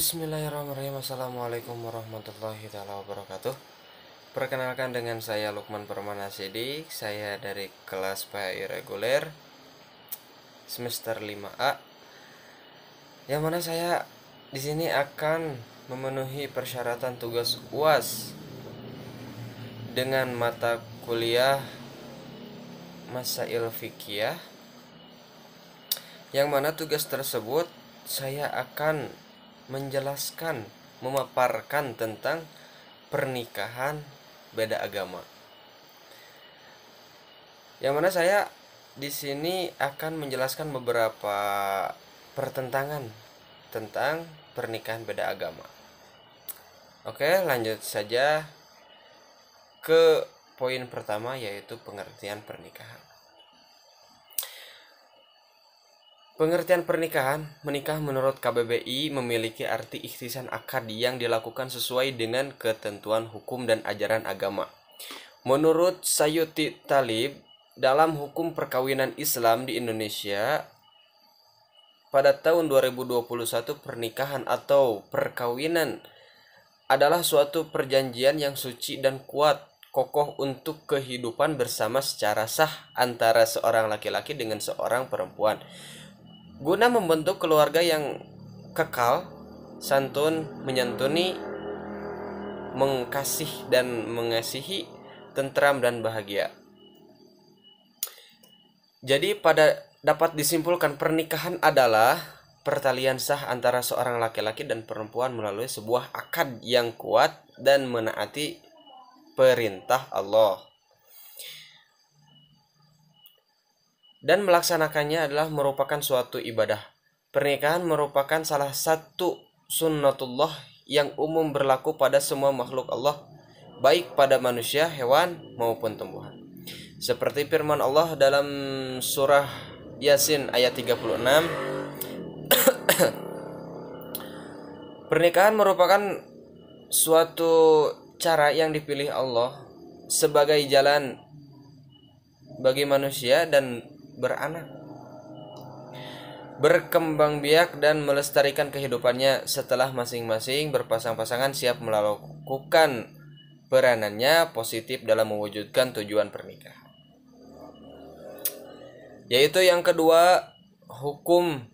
Bismillahirrahmanirrahim. Assalamualaikum warahmatullahi wabarakatuh. Perkenalkan, dengan saya Lukman Permana Sidik. Saya dari kelas PAI reguler semester 5A, yang mana saya di sini akan memenuhi persyaratan tugas UAS dengan mata kuliah Masail Fikih, yang mana tugas tersebut saya akan menjelaskan, memaparkan tentang pernikahan beda agama. Yang mana saya di sini akan menjelaskan beberapa pertentangan tentang pernikahan beda agama. Oke, lanjut saja ke poin pertama, yaitu pengertian pernikahan. Pengertian pernikahan: menikah menurut KBBI memiliki arti ikhtisan akad yang dilakukan sesuai dengan ketentuan hukum dan ajaran agama. Menurut Sayuti Talib, dalam hukum perkawinan Islam di Indonesia pada tahun 2021, pernikahan atau perkawinan adalah suatu perjanjian yang suci dan kuat, kokoh untuk kehidupan bersama secara sah antara seorang laki-laki dengan seorang perempuan, guna membentuk keluarga yang kekal, santun, menyantuni, mengkasih dan mengasihi, tentram dan bahagia. Jadi dapat disimpulkan, pernikahan adalah pertalian sah antara seorang laki-laki dan perempuan melalui sebuah akad yang kuat dan menaati perintah Allah. Dan melaksanakannya adalah merupakan suatu ibadah. Pernikahan merupakan salah satu sunnatullah yang umum berlaku pada semua makhluk Allah, baik pada manusia, hewan, maupun tumbuhan. Seperti firman Allah dalam surah Yasin ayat 36, pernikahan merupakan suatu cara yang dipilih Allah sebagai jalan bagi manusia dan beranak, berkembang biak dan melestarikan kehidupannya setelah masing-masing berpasang-pasangan siap melakukan peranannya positif dalam mewujudkan tujuan pernikahan. Yaitu yang kedua, hukum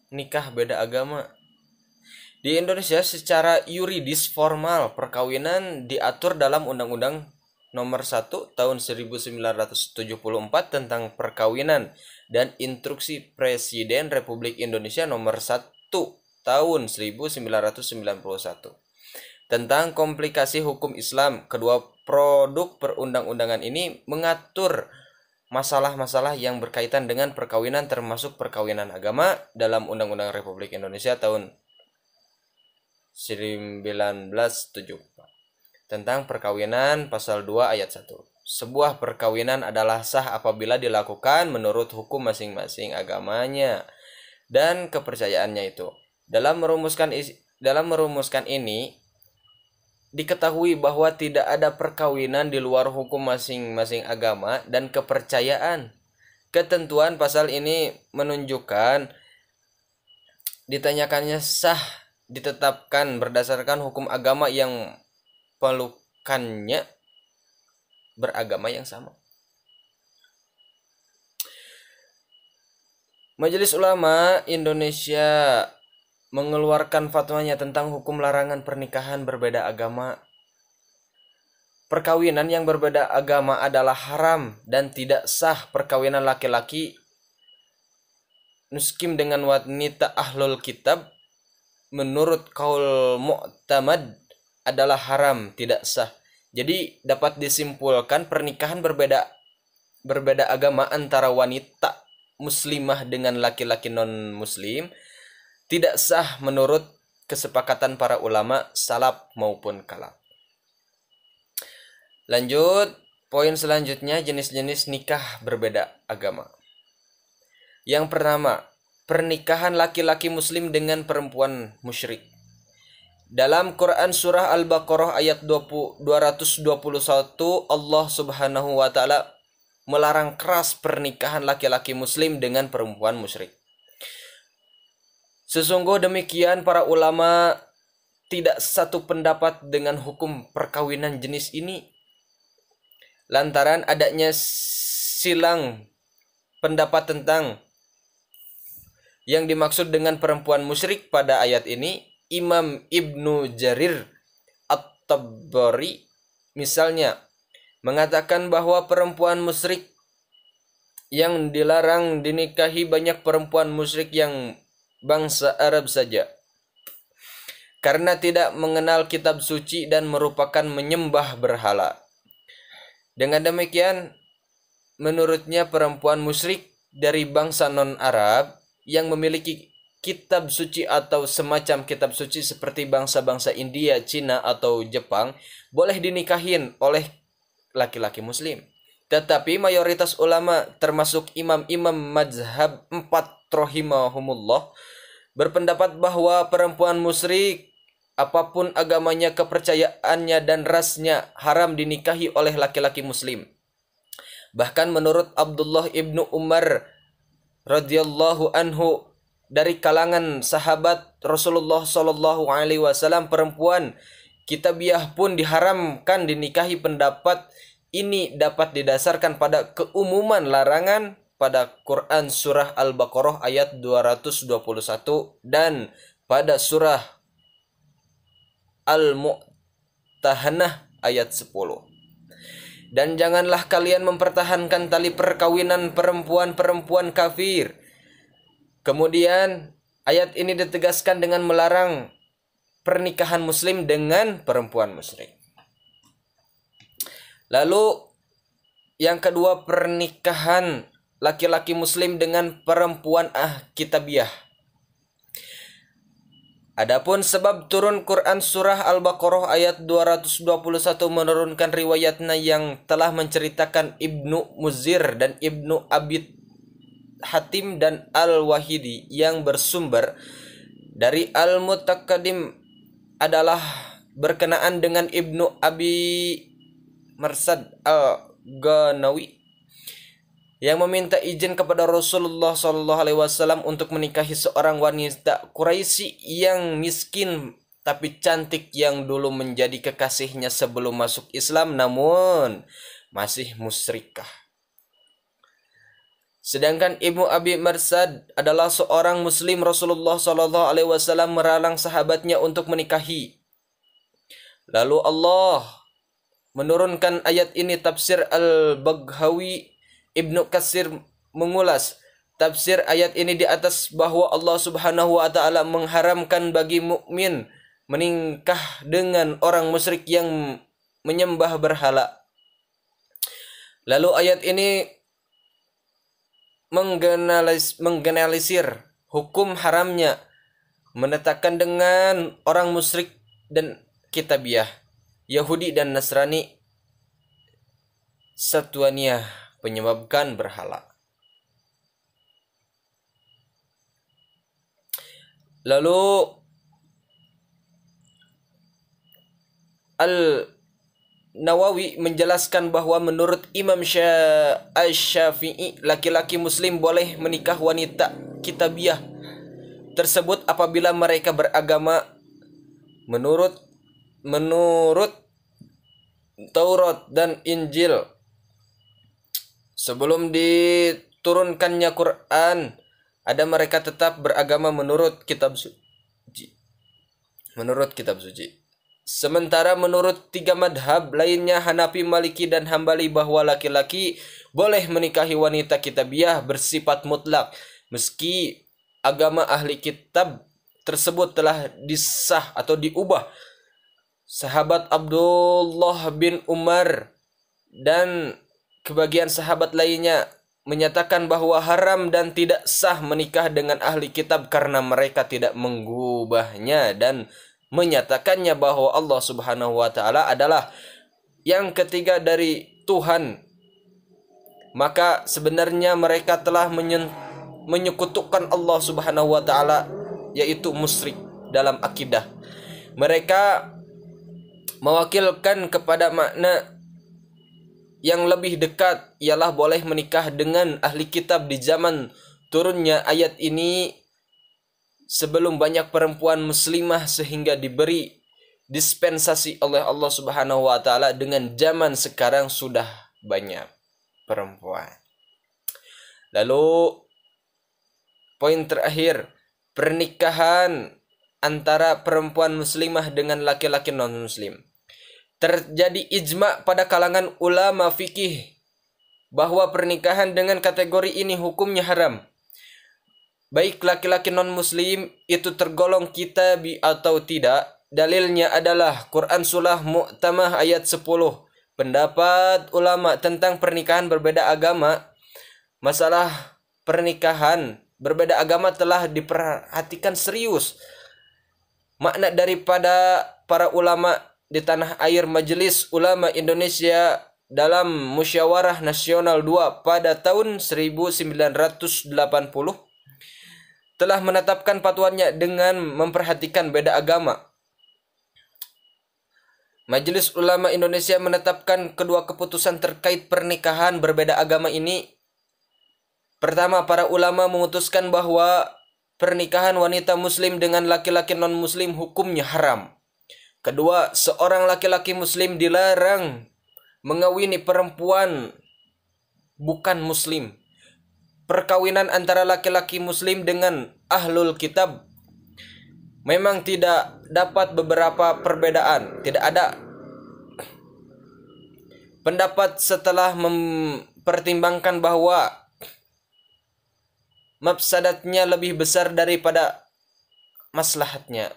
nikah beda agama. Di Indonesia secara yuridis formal, perkawinan diatur dalam Undang-Undang Nomor 1 Tahun 1974 tentang perkawinan dan Instruksi Presiden Republik Indonesia Nomor 1 Tahun 1991 tentang komplikasi hukum Islam. Kedua produk perundang-undangan ini mengatur masalah-masalah yang berkaitan dengan perkawinan, termasuk perkawinan agama, dalam Undang-Undang Republik Indonesia tahun 1974 tentang perkawinan, pasal 2 ayat 1. Sebuah perkawinan adalah sah apabila dilakukan menurut hukum masing-masing agamanya dan kepercayaannya itu. Dalam merumuskan ini, diketahui bahwa tidak ada perkawinan di luar hukum masing-masing agama dan kepercayaan. Ketentuan pasal ini menunjukkan ditanyakannya sah ditetapkan berdasarkan hukum agama yang pelukannya beragama yang sama. Majelis Ulama Indonesia mengeluarkan fatwanya tentang hukum larangan pernikahan berbeda agama. Perkawinan yang berbeda agama adalah haram dan tidak sah. Perkawinan laki-laki nuskim dengan wanita ahlul kitab menurut kaul mu'tamad adalah haram, tidak sah. Jadi dapat disimpulkan, pernikahan berbeda agama antara wanita muslimah dengan laki-laki non muslim tidak sah menurut kesepakatan para ulama salaf maupun khalaf. Lanjut, poin selanjutnya, jenis-jenis nikah berbeda agama. Yang pertama, pernikahan laki-laki muslim dengan perempuan musyrik. Dalam Quran surah Al-Baqarah ayat 221, Allah Subhanahu wa taala melarang keras pernikahan laki-laki muslim dengan perempuan musyrik. Sesungguh demikian para ulama tidak satu pendapat dengan hukum perkawinan jenis ini, lantaran adanya silang pendapat tentang yang dimaksud dengan perempuan musyrik pada ayat ini. Imam Ibnu Jarir At-Tabari misalnya mengatakan bahwa perempuan musyrik yang dilarang dinikahi banyak perempuan musyrik yang bangsa Arab saja, karena tidak mengenal kitab suci dan merupakan menyembah berhala. Dengan demikian, menurutnya perempuan musyrik dari bangsa non-Arab yang memiliki kitab suci atau semacam kitab suci seperti bangsa-bangsa India, Cina, atau Jepang boleh dinikahin oleh laki-laki muslim. Tetapi mayoritas ulama termasuk imam-imam mazhab 4 rahimahumullah berpendapat bahwa perempuan musyrik apapun agamanya, kepercayaannya, dan rasnya haram dinikahi oleh laki-laki muslim. Bahkan menurut Abdullah ibnu Umar radhiyallahu anhu, dari kalangan sahabat Rasulullah Shallallahu Alaihi Wasallam, perempuan kitabiah pun diharamkan dinikahi. Pendapat ini dapat didasarkan pada keumuman larangan pada Quran surah Al-Baqarah ayat 221 dan pada surah Al-Mu'tahanah ayat 10. Dan janganlah kalian mempertahankan tali perkawinan perempuan-perempuan kafir. Kemudian ayat ini ditegaskan dengan melarang pernikahan muslim dengan perempuan musyrik. Lalu yang kedua, pernikahan laki-laki muslim dengan perempuan kitabiah. Adapun sebab turun Quran surah Al-Baqarah ayat 221 menurunkan riwayatnya yang telah menceritakan Ibnu Muzir dan Ibnu Abi Hatim dan Al-Wahidi yang bersumber dari Al-Mutaqaddim adalah berkenaan dengan Ibnu Abi Marsad Al-Ghanawi yang meminta izin kepada Rasulullah SAW untuk menikahi seorang wanita Quraisy yang miskin tapi cantik yang dulu menjadi kekasihnya sebelum masuk Islam namun masih musyrikah. Sedangkan Ibnu Abi Marsad adalah seorang muslim. Rasulullah SAW meralang sahabatnya untuk menikahi. Lalu Allah menurunkan ayat ini. Tafsir Al-Baghawi Ibnu Katsir mengulas tafsir ayat ini di atas bahwa Allah Subhanahu wa taala mengharamkan bagi mukmin menikah dengan orang musyrik yang menyembah berhala. Lalu ayat ini menggeneralisir hukum haramnya menetapkan dengan orang musyrik dan kitabiah, Yahudi dan Nasrani, Satwaniyah, penyebabkan berhala. Lalu Al-Nawawi menjelaskan bahwa menurut Imam Syafi'i, laki-laki muslim boleh menikah wanita kitabiah tersebut apabila mereka beragama menurut Taurat dan Injil. Sebelum diturunkannya Quran, ada mereka tetap beragama menurut kitab suci. Sementara menurut 3 madhab lainnya, Hanafi, Maliki, dan Hambali, bahwa laki-laki boleh menikahi wanita kitabiah bersifat mutlak meski agama ahli kitab tersebut telah disah atau diubah. Sahabat Abdullah bin Umar dan kebagian sahabat lainnya menyatakan bahwa haram dan tidak sah menikah dengan ahli kitab karena mereka tidak mengubahnya dan menyatakannya bahwa Allah Subhanahu wa taala adalah yang ketiga dari Tuhan. Maka sebenarnya mereka telah menyekutukan Allah Subhanahu wa taala, yaitu musyrik dalam akidah. Mereka mewakilkan kepada makna yang lebih dekat, ialah boleh menikah dengan ahli kitab di zaman turunnya ayat ini sebelum banyak perempuan muslimah sehingga diberi dispensasi oleh Allah Subhanahu wa taala. Dengan zaman sekarang sudah banyak perempuan. Lalu poin terakhir, pernikahan antara perempuan muslimah dengan laki-laki non-muslim. Terjadi ijma pada kalangan ulama fikih bahwa pernikahan dengan kategori ini hukumnya haram. Baik laki-laki non-muslim itu tergolong kitabi atau tidak. Dalilnya adalah Quran Surah Mu'tamah ayat 10. Pendapat ulama tentang pernikahan berbeda agama. Masalah pernikahan berbeda agama telah diperhatikan serius. Makna daripada para ulama di tanah air, Majelis Ulama Indonesia dalam Musyawarah Nasional 2 pada tahun 1980 telah menetapkan fatwanya dengan memperhatikan beda agama. Majelis Ulama Indonesia menetapkan kedua keputusan terkait pernikahan berbeda agama ini. Pertama, para ulama memutuskan bahwa pernikahan wanita muslim dengan laki-laki non-muslim hukumnya haram. Kedua, seorang laki-laki muslim dilarang mengawini perempuan bukan muslim. Perkawinan antara laki-laki muslim dengan ahlul kitab memang tidak dapat beberapa perbedaan. Tidak ada pendapat setelah mempertimbangkan bahwa mafsadatnya lebih besar daripada maslahatnya.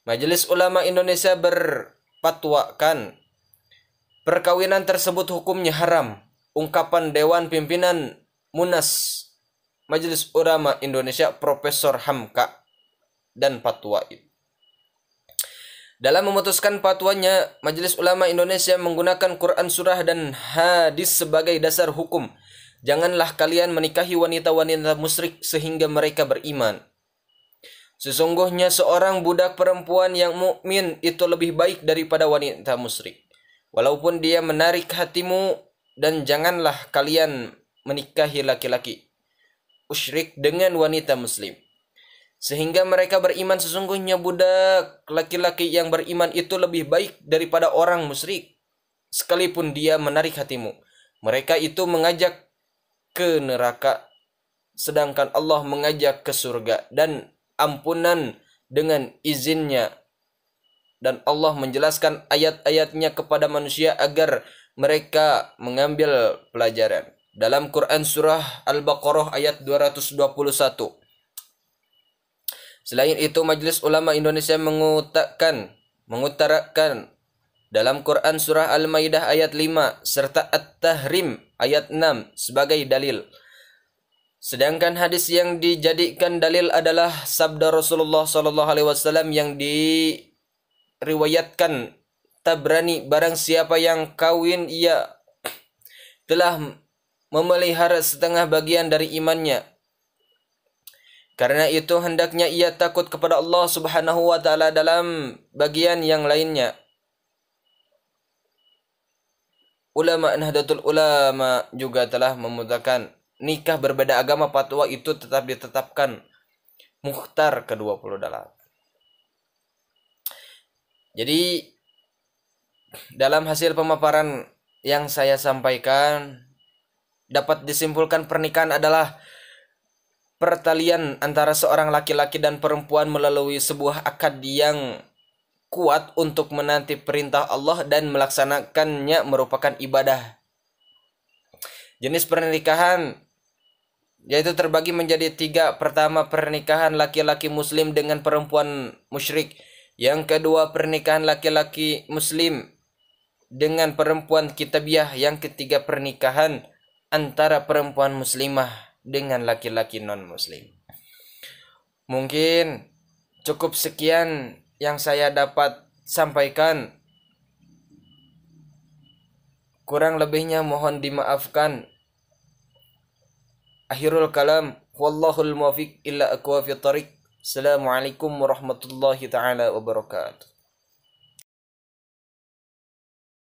Majelis Ulama Indonesia berfatwakan perkawinan tersebut hukumnya haram. Ungkapan Dewan Pimpinan Munas Majelis Ulama Indonesia Profesor Hamka dan fatwa itu. Dalam memutuskan fatwanya, Majelis Ulama Indonesia menggunakan Quran surah dan hadis sebagai dasar hukum. Janganlah kalian menikahi wanita-wanita musyrik sehingga mereka beriman. Sesungguhnya seorang budak perempuan yang mukmin itu lebih baik daripada wanita musyrik, walaupun dia menarik hatimu. Dan janganlah kalian menikahi laki-laki musyrik dengan wanita muslim sehingga mereka beriman. Sesungguhnya budak laki-laki yang beriman itu lebih baik daripada orang musyrik, sekalipun dia menarik hatimu. Mereka itu mengajak ke neraka, sedangkan Allah mengajak ke surga dan ampunan dengan izinnya. Dan Allah menjelaskan ayat-ayatnya kepada manusia agar mereka mengambil pelajaran. Dalam Quran Surah Al-Baqarah ayat 221. Selain itu, Majelis Ulama Indonesia mengutarakan dalam Quran Surah Al-Maidah ayat 5 serta At-Tahrim ayat 6 sebagai dalil. Sedangkan hadis yang dijadikan dalil adalah sabda Rasulullah SAW yang diriwayatkan Tabrani, barang siapa yang kawin ia telah memelihara setengah bagian dari imannya. Karena itu hendaknya ia takut kepada Allah Subhanahu wa taala dalam bagian yang lainnya. Ulama Nahdlatul Ulama juga telah memutakan nikah berbeda agama. Fatwa itu tetap ditetapkan mukhtar ke-28. Jadi dalam hasil pemaparan yang saya sampaikan, dapat disimpulkan pernikahan adalah pertalian antara seorang laki-laki dan perempuan melalui sebuah akad yang kuat untuk menanti perintah Allah dan melaksanakannya merupakan ibadah. Jenis pernikahan yaitu terbagi menjadi 3. Pertama, pernikahan laki-laki muslim dengan perempuan musyrik. Yang kedua, pernikahan laki-laki muslim dengan perempuan kitabiah. Yang ketiga, pernikahan antara perempuan muslimah dengan laki-laki non-muslim. Mungkin cukup sekian yang saya dapat sampaikan. Kurang lebihnya mohon dimaafkan. Akhirul kalam, wallahul muwaffiq illa aqwa fi thariq. Assalamualaikum warahmatullahi taala wabarakatuh.